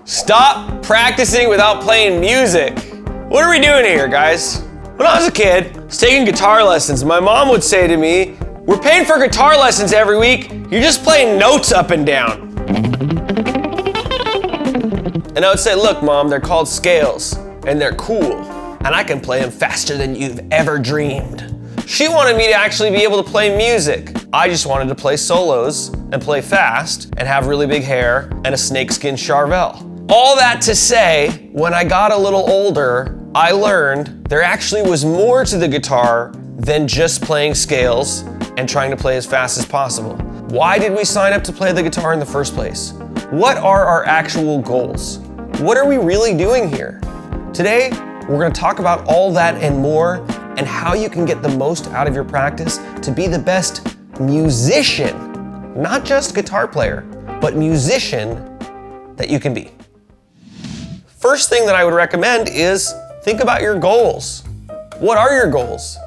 Stop practicing without playing music. What are we doing here, guys? When I was a kid, I was taking guitar lessons. My mom would say to me, "We're paying for guitar lessons every week. You're just playing notes up and down." And I would say, "Look, Mom, they're called scales, and they're cool, and I can play them faster than you've ever dreamed." She wanted me to actually be able to play music. I just wanted to play solos and play fast and have really big hair and a snakeskin Charvel. All that to say, when I got a little older, I learned there actually was more to the guitar than just playing scales and trying to play as fast as possible. Why did we sign up to play the guitar in the first place? What are our actual goals? What are we really doing here? Today, we're going to talk about all that and more, and how you can get the most out of your practice to be the best musician, not just guitar player, but musician that you can be. First thing that I would recommend is think about your goals. What are your goals?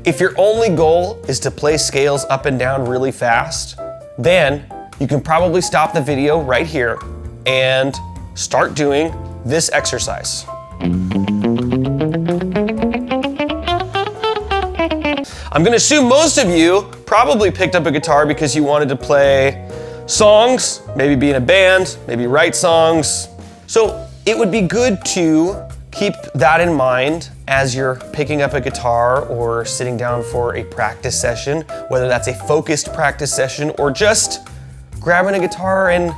If your only goal is to play scales up and down really fast, then you can probably stop the video right here and start doing this exercise. I'm gonna assume most of you probably picked up a guitar because you wanted to play songs, maybe be in a band, maybe write songs. So it would be good to keep that in mind as you're picking up a guitar or sitting down for a practice session, whether that's a focused practice session or just grabbing a guitar and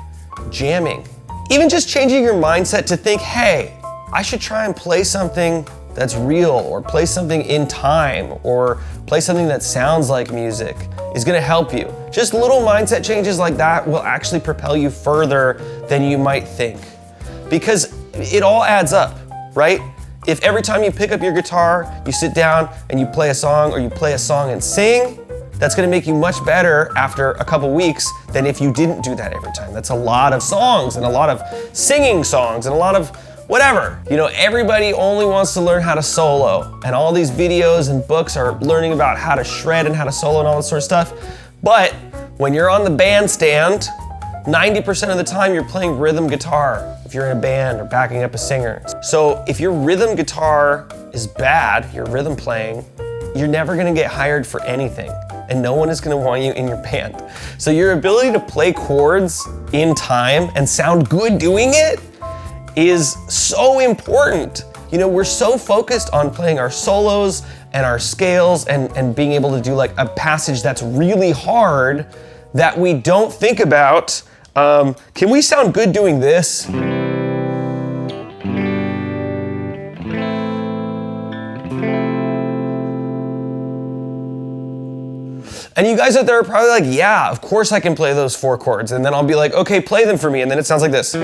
jamming. Even just changing your mindset to think, hey, I should try and play something that's real, or play something in time, or play something that sounds like music is gonna help you. Just little mindset changes like that will actually propel you further than you might think. Because it all adds up, right? If every time you pick up your guitar, you sit down and you play a song, or you play a song and sing, that's gonna make you much better after a couple weeks than if you didn't do that every time. That's a lot of songs and a lot of singing songs and a lot of whatever. You know, everybody only wants to learn how to solo, and all these videos and books are learning about how to shred and how to solo and all that sort of stuff. But when you're on the bandstand, 90% of the time you're playing rhythm guitar if you're in a band or backing up a singer. So if your rhythm guitar is bad, your rhythm playing, you're never gonna get hired for anything, and no one is gonna want you in your band. So your ability to play chords in time and sound good doing it is so important. You know, we're so focused on playing our solos and our scales and being able to do like a passage that's really hard that we don't think about, can we sound good doing this? And you guys out there are probably like, yeah, of course I can play those 4 chords. And then I'll be like, okay, play them for me. And then it sounds like this.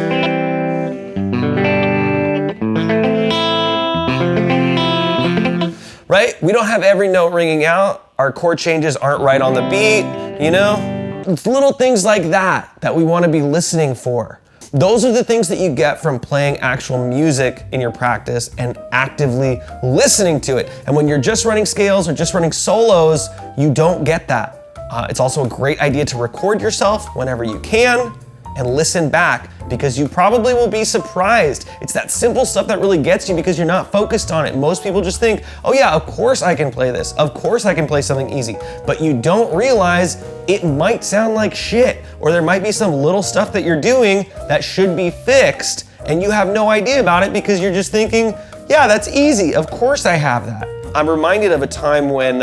Right? We don't have every note ringing out. Our chord changes aren't right on the beat, you know? It's little things like that we want to be listening for. Those are the things that you get from playing actual music in your practice and actively listening to it. And when you're just running scales or just running solos, you don't get that. It's also a great idea to record yourself whenever you can and listen back, because you probably will be surprised. It's that simple stuff that really gets you because you're not focused on it. Most people just think, oh yeah, of course I can play this. Of course I can play something easy. But you don't realize it might sound like shit, or there might be some little stuff that you're doing that should be fixed, and you have no idea about it because you're just thinking, yeah, that's easy. Of course I have that. I'm reminded of a time when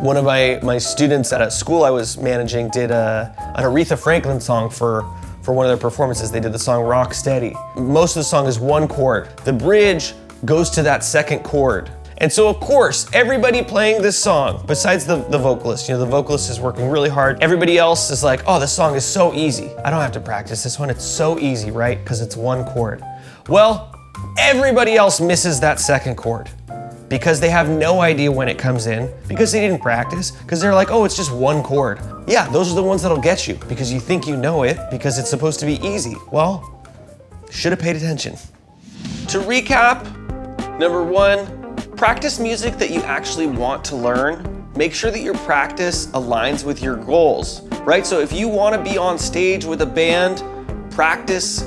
one of my students at a school I was managing did an Aretha Franklin song for one of their performances. They did the song Rock Steady. Most of the song is 1 chord. The bridge goes to that 2nd chord. And so of course, everybody playing this song, besides the vocalist, you know, the vocalist is working really hard. Everybody else is like, oh, this song is so easy. I don't have to practice this one, it's so easy, right? Because it's 1 chord. Well, everybody else misses that 2nd chord because they have no idea when it comes in, because they didn't practice, because they're like, oh, it's just 1 chord. Yeah, those are the ones that'll get you because you think you know it because it's supposed to be easy. Well, should have paid attention. To recap, number 1, practice music that you actually want to learn. Make sure that your practice aligns with your goals, right? So if you want to be on stage with a band, practice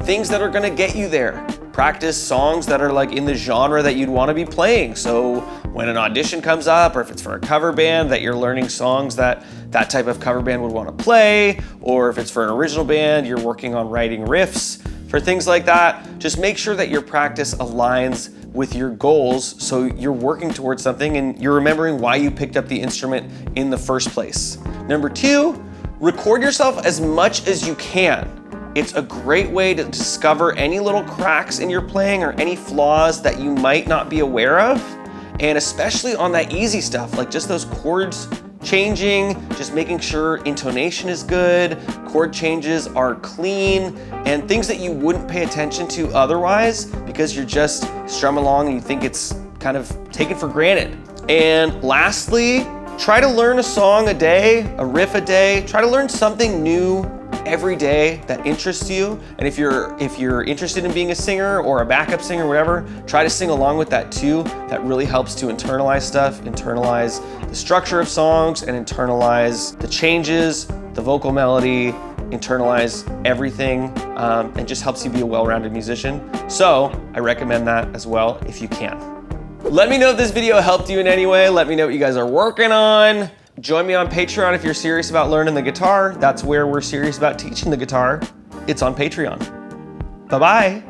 things that are gonna get you there. Practice songs that are like in the genre that you'd wanna be playing. So when an audition comes up, or if it's for a cover band, that you're learning songs that that type of cover band would wanna play, or if it's for an original band, you're working on writing riffs for things like that. Just make sure that your practice aligns with your goals so you're working towards something and you're remembering why you picked up the instrument in the first place. Number 2, record yourself as much as you can. It's a great way to discover any little cracks in your playing or any flaws that you might not be aware of. And especially on that easy stuff, like just those chords changing, just making sure intonation is good, chord changes are clean, and things that you wouldn't pay attention to otherwise because you're just strumming along and you think it's kind of taken for granted. And lastly, try to learn a song a day, a riff a day. Try to learn something new every day that interests you. And if you're interested in being a singer or a backup singer or whatever, try to sing along with that too. That really helps to internalize stuff, internalize the structure of songs, and internalize the changes, the vocal melody, internalize everything, and just helps you be a well-rounded musician. So I recommend that as well if you can. Let me know if this video helped you in any way. Let me know what you guys are working on. Join me on Patreon if you're serious about learning the guitar. That's where we're serious about teaching the guitar. It's on Patreon. Bye-bye.